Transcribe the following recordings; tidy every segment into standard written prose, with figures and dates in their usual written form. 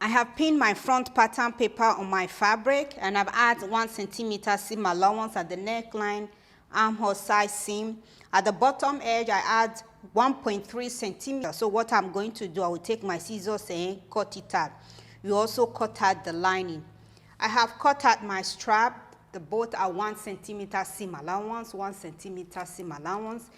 I have pinned my front pattern paper on my fabric, and I've added 1 centimeter seam allowance at the neckline, armhole size seam. At the bottom edge, I add 1.3 centimeters. So what I'm going to do, I will take my scissors and cut it out. We also cut out the lining. I have cut out my strap. The both are 1 centimeter seam allowance, 1 centimeter seam allowance,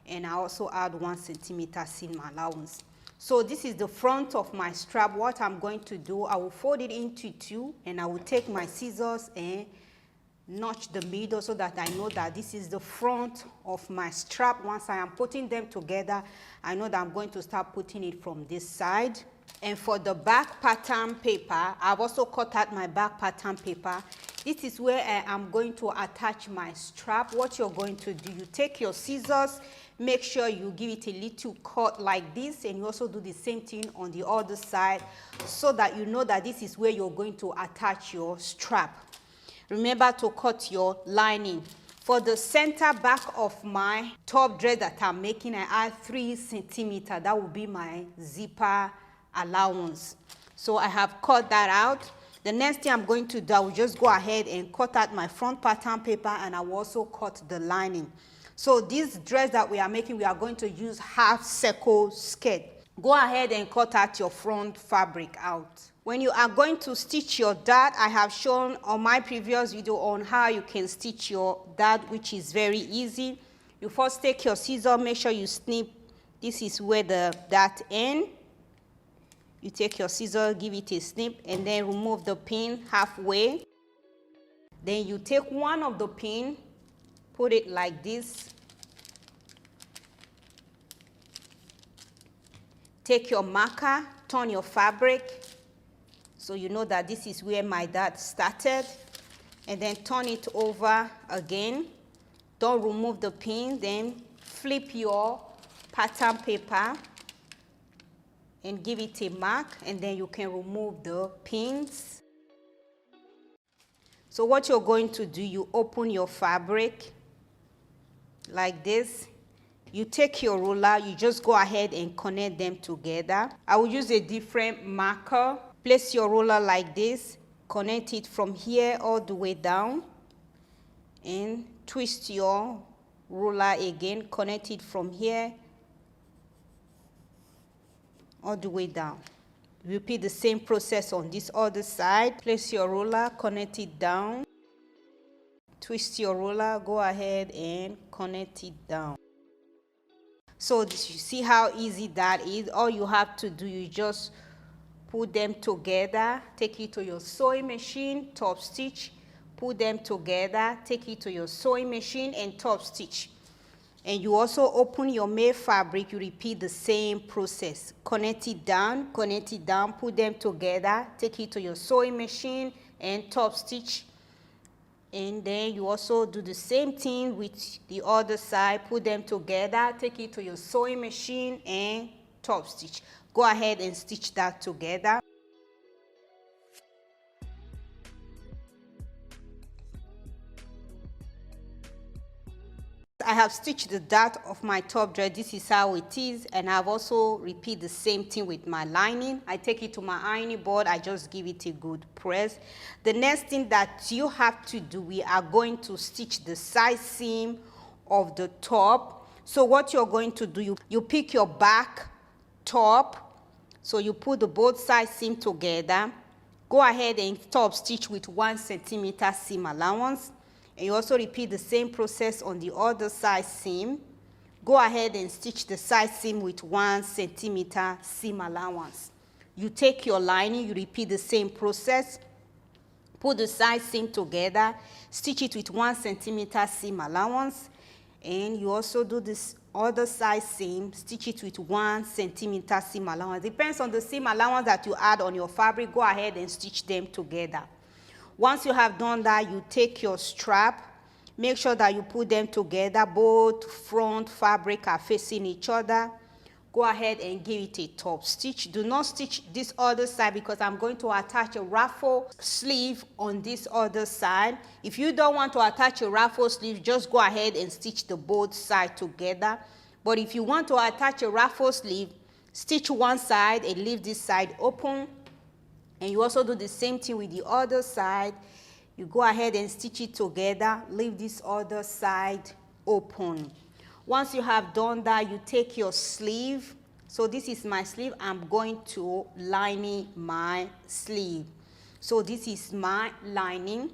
and I also add 1 centimeter seam allowance. So this is the front of my strap. What I'm going to do, I will fold it into 2, and I will take my scissors and notch the middle so that I know that this is the front of my strap. Once I am putting them together, I know that I'm going to start putting it from this side. And for the back pattern paper, I've also cut out my back pattern paper. This is where I am going to attach my strap. What you're going to do, you take your scissors, make sure you give it a little cut like this, and you also do the same thing on the other side so that you know that this is where you're going to attach your strap. Remember to cut your lining. For the center back of my top dress that I'm making, I add 3 centimeters. That will be my zipper allowance. So I have cut that out. The next thing I'm going to do, I will just go ahead and cut out my front pattern paper, and I will also cut the lining. So this dress that we are making, we are going to use half circle skirt. Go ahead and cut out your front fabric out. When you are going to stitch your dart, I have shown on my previous video on how you can stitch your dart, which is very easy. You first take your scissors, make sure you snip. This is where the dart ends. You take your scissors, give it a snip, and then remove the pin halfway. Then you take one of the pin, put it like this. Take your marker, turn your fabric, so you know that this is where my dart started, and then turn it over again. Don't remove the pin, then flip your pattern paper and give it a mark, and then you can remove the pins. So what you're going to do, you open your fabric like this. You take your ruler, you just go ahead and connect them together. I will use a different marker. Place your ruler like this, connect it from here all the way down, and twist your ruler again, connect it from here all the way down. Repeat the same process on this other side. Place your ruler, connect it down, twist your ruler, go ahead and connect it down. So you see how easy that is. All you have to do, you just put them together, take it to your sewing machine, top stitch, put them together, take it to your sewing machine and top stitch. And you also open your made fabric, you repeat the same process. Connect it down, put them together, take it to your sewing machine and top stitch. And then you also do the same thing with the other side, put them together, take it to your sewing machine and top stitch. Go ahead and stitch that together. I have stitched the dart of my top dress. This is how it is, and I've also repeat the same thing with my lining. I take it to my ironing board, I just give it a good press. The next thing that you have to do, we are going to stitch the side seam of the top. So what you're going to do, you pick your back top, so you put the both side seam together. Go ahead and top stitch with 1 centimeter seam allowance. And you also repeat the same process on the other side seam. Go ahead and stitch the side seam with 1 centimeter seam allowance. You take your lining, you repeat the same process. Put the side seam together, stitch it with 1 centimeter seam allowance. And you also do this other side seam, stitch it with 1 centimeter seam allowance. Depends on the seam allowance that you add on your fabric. Go ahead and stitch them together. Once you have done that, you take your strap, make sure that you put them together, both front fabric are facing each other. Go ahead and give it a top stitch. Do not stitch this other side because I'm going to attach a ruffle sleeve on this other side. If you don't want to attach a ruffle sleeve, just go ahead and stitch the both sides together. But if you want to attach a ruffle sleeve, stitch one side and leave this side open. And you also do the same thing with the other side. You go ahead and stitch it together, leave this other side open. Once you have done that, you take your sleeve. So this is my sleeve. I'm going to lining my sleeve. So this is my lining.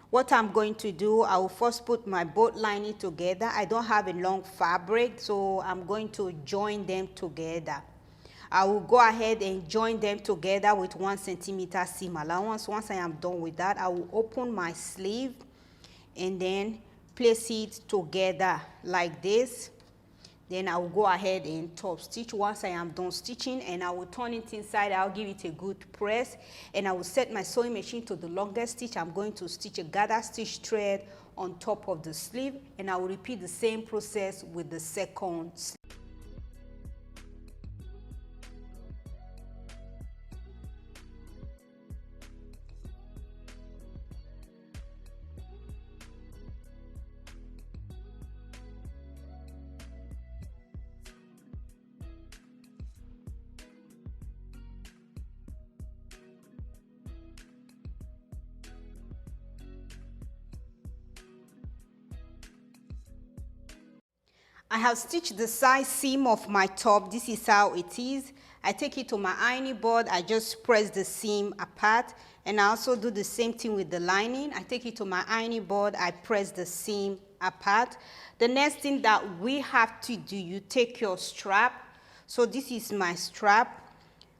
What I'm going to do, I will first put my both lining together. I don't have a long fabric, so I'm going to join them together. I will go ahead and join them together with 1 centimeter seam allowance. Once I am done with that, I will open my sleeve and then place it together like this. Then I will go ahead and top stitch. Once I am done stitching, and I will turn it inside, I'll give it a good press, and I will set my sewing machine to the longest stitch. I'm going to stitch a gather stitch thread on top of the sleeve, and I will repeat the same process with the second sleeve. I have stitched the side seam of my top. This is how it is. I take it to my ironing board. I just press the seam apart, and I also do the same thing with the lining. I take it to my ironing board. I press the seam apart. The next thing that we have to do, you take your strap. So this is my strap.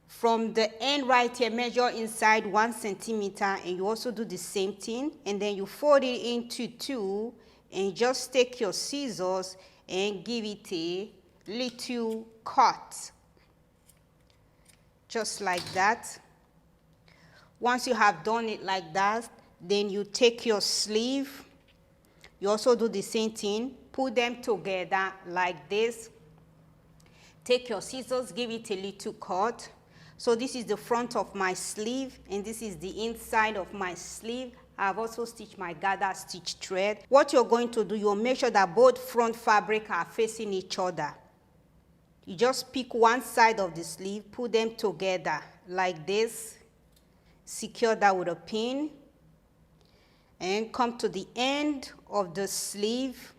From the end right here, measure inside 1 centimeter, and you also do the same thing, and then you fold it into 2, and just take your scissors and give it a little cut, just like that. Once you have done it like that, then you take your sleeve. You also do the same thing, put them together like this. Take your scissors, give it a little cut. So this is the front of my sleeve, and this is the inside of my sleeve. I've also stitched my gather stitch thread. What you're going to do, you'll make sure that both front fabric are facing each other. You just pick one side of the sleeve, put them together like this, secure that with a pin, and come to the end of the sleeve.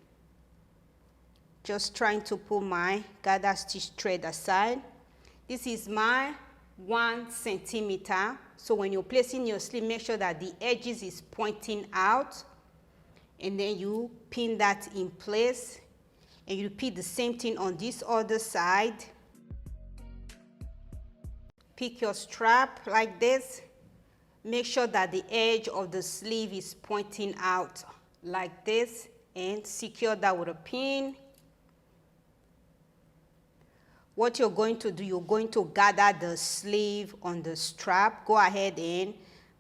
Just trying to pull my gather stitch thread aside. This is my 1 centimeter. So when you're placing your sleeve, make sure that the edges is pointing out, and then you pin that in place, and you repeat the same thing on this other side. Pick your strap like this. Make sure that the edge of the sleeve is pointing out like this, and secure that with a pin. What you're going to do, you're going to gather the sleeve on the strap. Go ahead and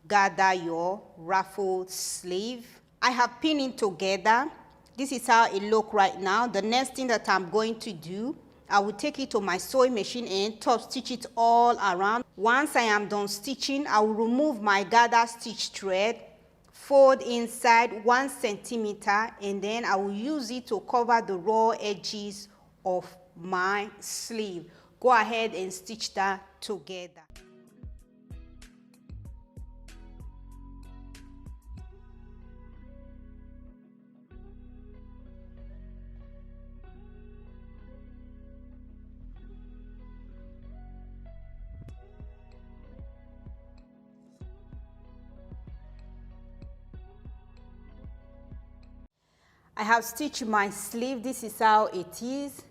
gather your ruffle sleeve. I have pinned it together. This is how it looks right now. The next thing that I'm going to do, I will take it to my sewing machine and top stitch it all around. Once I am done stitching, I will remove my gather stitch thread, fold inside 1 centimeter, and then I will use it to cover the raw edges of my sleeve. Go ahead and stitch that together. I have stitched my sleeve. This is how it is.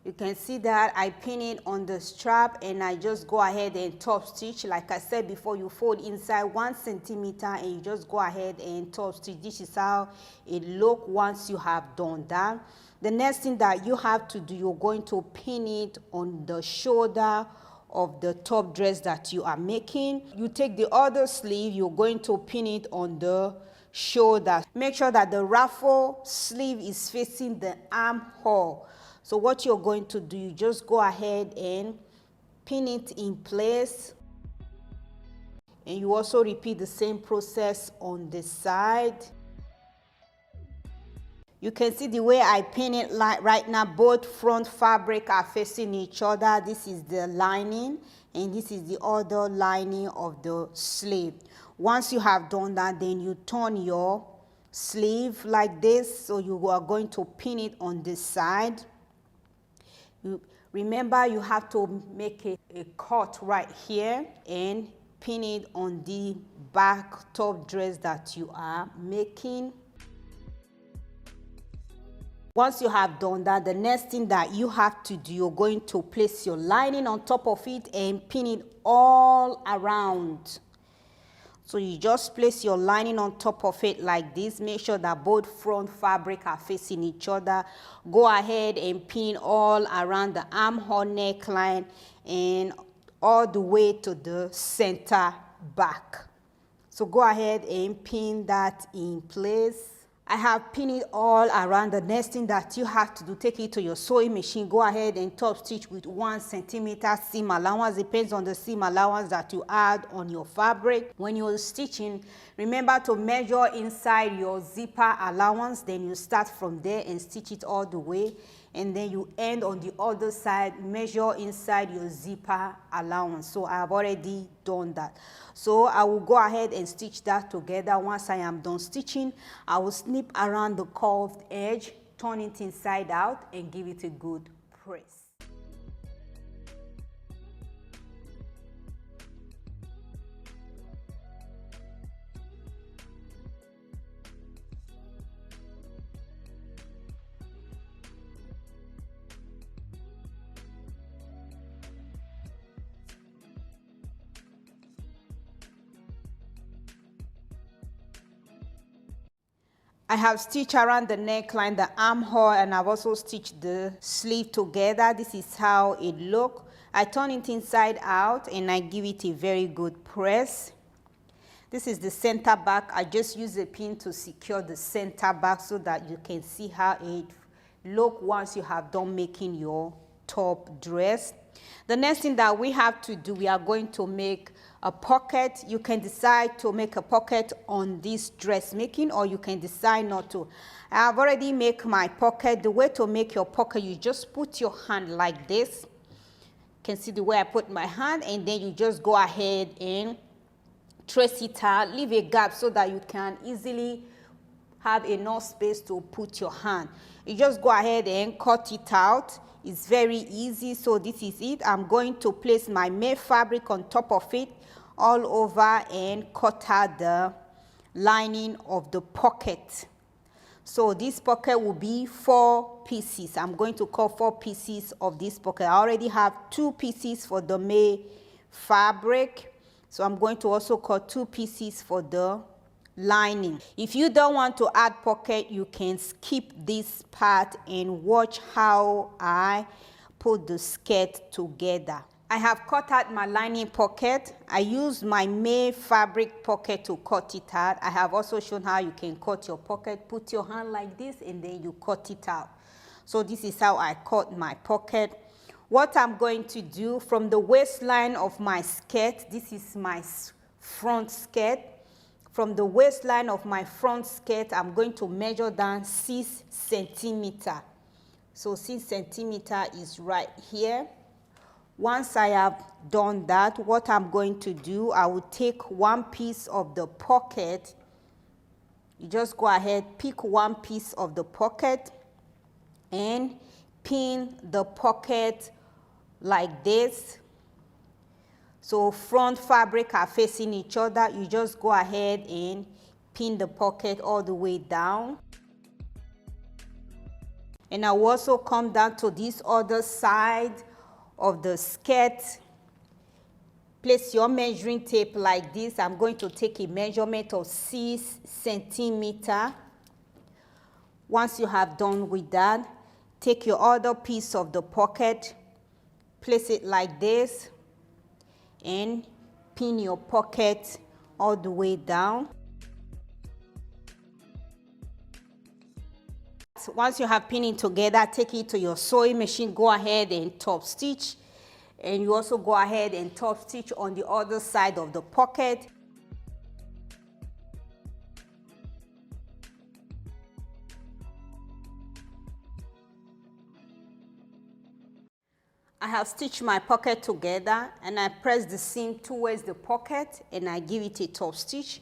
You can see that I pin it on the strap, and I just go ahead and top stitch. Like I said before, you fold inside 1 centimeter, and you just go ahead and top stitch. This is how it looks once you have done that. The next thing that you have to do, you're going to pin it on the shoulder of the top dress that you are making. You take the other sleeve, you're going to pin it on the shoulder. Make sure that the ruffle sleeve is facing the armhole. So what you're going to do, you just go ahead and pin it in place, and you also repeat the same process on the side. You can see the way I pin it like right now. Both front fabric are facing each other. This is the lining and this is the other lining of the sleeve. Once you have done that, then you turn your sleeve like this. So you are going to pin it on this side. Remember, you have to make a cut right here and pin it on the back top dress that you are making. Once you have done that, the next thing that you have to do, you're going to place your lining on top of it and pin it all around. So you just place your lining on top of it like this. Make sure that both front fabric are facing each other. Go ahead and pin all around the armhole neckline and all the way to the center back. So go ahead and pin that in place. I have pinned it all around. The next thing that you have to do, take it to your sewing machine. Go ahead and top stitch with 1 centimeter seam allowance. Depends on the seam allowance that you add on your fabric. When you're stitching, remember to measure inside your zipper allowance. Then you start from there and stitch it all the way. And then you end on the other side, measure inside your zipper allowance. So I have already done that. So I will go ahead and stitch that together. Once I am done stitching, I will snip around the curved edge, turn it inside out, and give it a good press. I have stitched around the neckline, the armhole, and I've also stitched the sleeve together. This is how it looks. I turn it inside out and I give it a very good press. This is the center back. I just use a pin to secure the center back so that you can see how it looks once you have done making your top dress. The next thing that we have to do, we are going to make a pocket. You can decide to make a pocket on this dressmaking, or you can decide not to. I have already made my pocket. The way to make your pocket, you just put your hand like this. You can see the way I put my hand, and then you just go ahead and trace it out. Leave a gap so that you can easily have enough space to put your hand. You just go ahead and cut it out. It's very easy. So this is it. I'm going to place my made fabric on top of it all over and cut out the lining of the pocket. So this pocket will be 4 pieces. I'm going to cut 4 pieces of this pocket. I already have 2 pieces for the made fabric. So I'm going to also cut 2 pieces for the lining. If you don't want to add pocket, you can skip this part and watch how I put the skirt together. I have cut out my lining pocket. I used my made fabric pocket to cut it out. I have also shown how you can cut your pocket. Put your hand like this and then you cut it out. So this is how I cut my pocket. What I'm going to do, from the waistline of my skirt, this is my front skirt. From the waistline of my front skirt, I'm going to measure down 6 centimeters. So 6 centimeters is right here. Once I have done that, what I'm going to do, I will take 1 piece of the pocket. You just go ahead, pick 1 piece of the pocket and pin the pocket like this. So front fabric are facing each other. You just go ahead and pin the pocket all the way down. And I will also come down to this other side of the skirt. Place your measuring tape like this. I'm going to take a measurement of 6 centimeters. Once you have done with that, take your other piece of the pocket, place it like this, and pin your pocket all the way down. Once you have pinned it together, take it to your sewing machine. Go ahead and top stitch, and you also go ahead and top stitch on the other side of the pocket. I have stitched my pocket together and I press the seam towards the pocket and I give it a top stitch,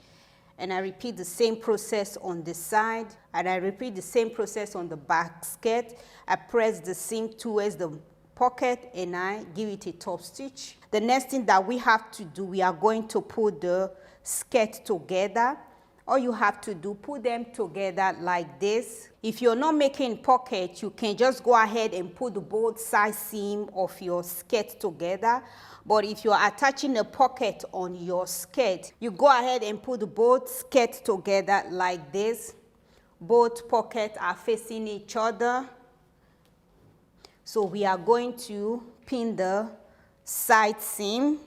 and I repeat the same process on the side, and I repeat the same process on the back skirt. I press the seam towards the pocket and I give it a top stitch. The next thing that we have to do, we are going to put the skirt together. All you have to do, put them together like this. If you're not making pocket, you can just go ahead and put both side seam of your skirt together. But if you're attaching a pocket on your skirt, you go ahead and put both skirts together like this. Both pockets are facing each other. So we are going to pin the side seam.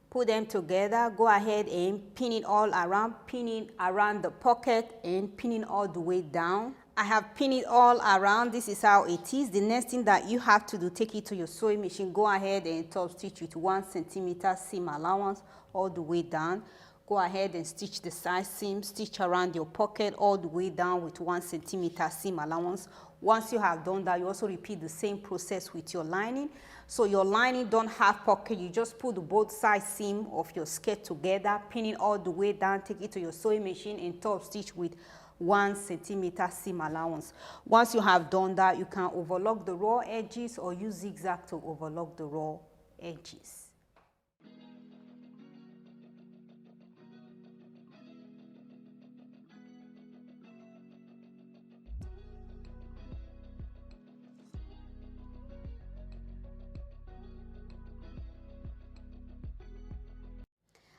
Put them together, go ahead and pin it all around, pinning around the pocket and pinning all the way down. I have pinned it all around. This is how it is. The next thing that you have to do, take it to your sewing machine, go ahead and top stitch with 1 centimeter seam allowance all the way down. Go ahead and stitch the side seam, stitch around your pocket all the way down with 1 centimeter seam allowance. Once you have done that, you also repeat the same process with your lining. So your lining don't have pocket, you just put both side seam of your skirt together, pinning all the way down, take it to your sewing machine and top stitch with 1 centimeter seam allowance. Once you have done that, you can overlock the raw edges or use zigzag to overlock the raw edges.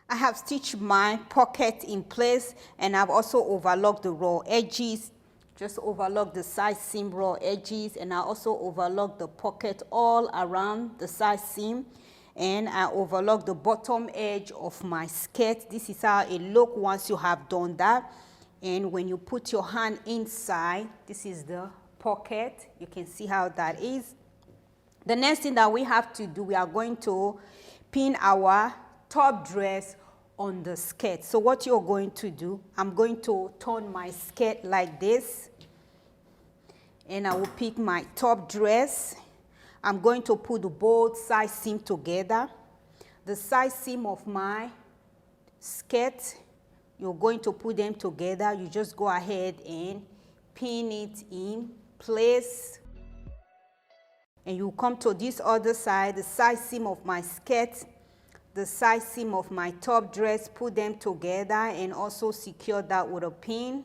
I have stitched my pocket in place and I've also overlocked the raw edges. Just overlock the side seam raw edges, and I also overlock the pocket all around the side seam, and I overlock the bottom edge of my skirt. This is how it looks once you have done that. And when you put your hand inside, this is the pocket. You can see how that is. The next thing that we have to do, we are going to pin our top dress on the skirt. So what you're going to do, I'm going to turn my skirt like this, and I will pick my top dress. I'm going to put both side seam together. The side seam of my skirt, you're going to put them together. You just go ahead and pin it in place. And you come to this other side, the side seam of my skirt, the side seam of my top dress, put them together and also secure that with a pin.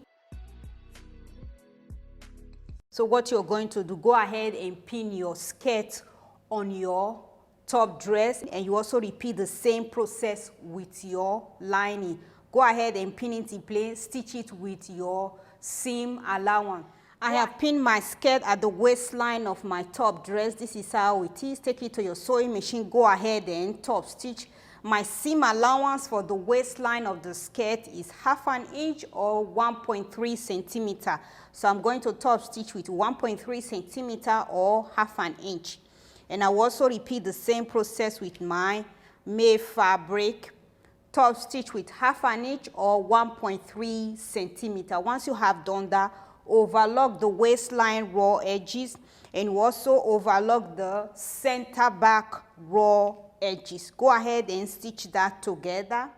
So what you're going to do, go ahead and pin your skirt on your top dress, and you also repeat the same process with your lining. Go ahead and pin it in place, stitch it with your seam allowance. I have pinned my skirt at the waistline of my top dress. This is how it is. Take it to your sewing machine, go ahead and top stitch. My seam allowance for the waistline of the skirt is 1/2 inch or 1.3 centimeter. So I'm going to top stitch with 1.3 centimeter or 1/2 inch. And I will also repeat the same process with my May fabric. Top stitch with 1/2 inch or 1.3 centimeter. Once you have done that, overlock the waistline raw edges, and you also overlock the center back raw edges. Go ahead and stitch that together.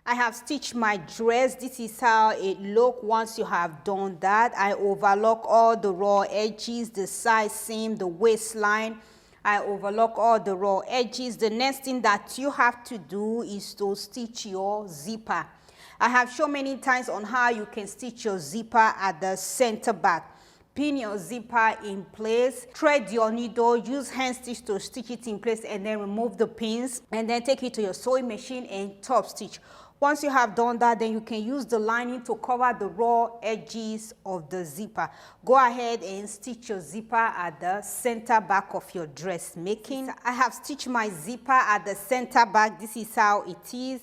I have stitched my dress. This is how it looks once you have done that. I overlock all the raw edges, the side seam, the waistline. I overlock all the raw edges. The next thing that you have to do is to stitch your zipper. I have shown many times on how you can stitch your zipper at the center back. Pin your zipper in place, thread your needle, use hand stitch to stitch it in place, and then remove the pins, and then take it to your sewing machine and top stitch. Once you have done that, then you can use the lining to cover the raw edges of the zipper. Go ahead and stitch your zipper at the center back of your dress making. I have stitched my zipper at the center back. This is how it is.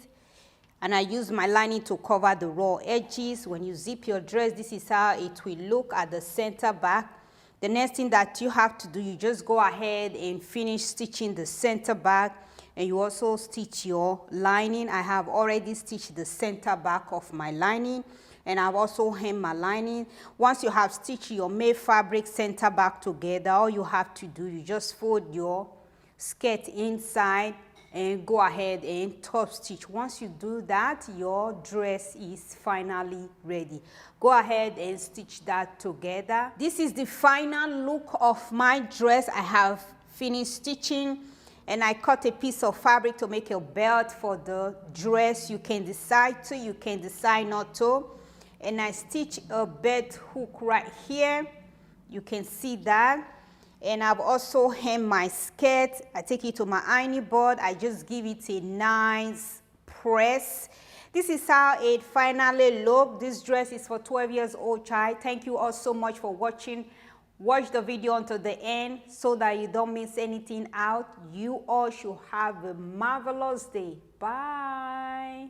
And I use my lining to cover the raw edges. When you zip your dress, this is how it will look at the center back. The next thing that you have to do, you just go ahead and finish stitching the center back, and you also stitch your lining. I have already stitched the center back of my lining, and I've also hemmed my lining. Once you have stitched your made fabric center back together, all you have to do, you just fold your skirt inside and go ahead and top stitch. Once you do that, your dress is finally ready. Go ahead and stitch that together. This is the final look of my dress. I have finished stitching, and I cut a piece of fabric to make a belt for the dress. You can decide to, you can decide not to. And I stitch a belt hook right here. You can see that. And I've also hemmed my skirt. I take it to my ironing board. I just give it a nice press. This is how it finally looked. This dress is for 12 years old child. Thank you all so much for watching. Watch the video until the end so that you don't miss anything out. You all should have a marvelous day. Bye.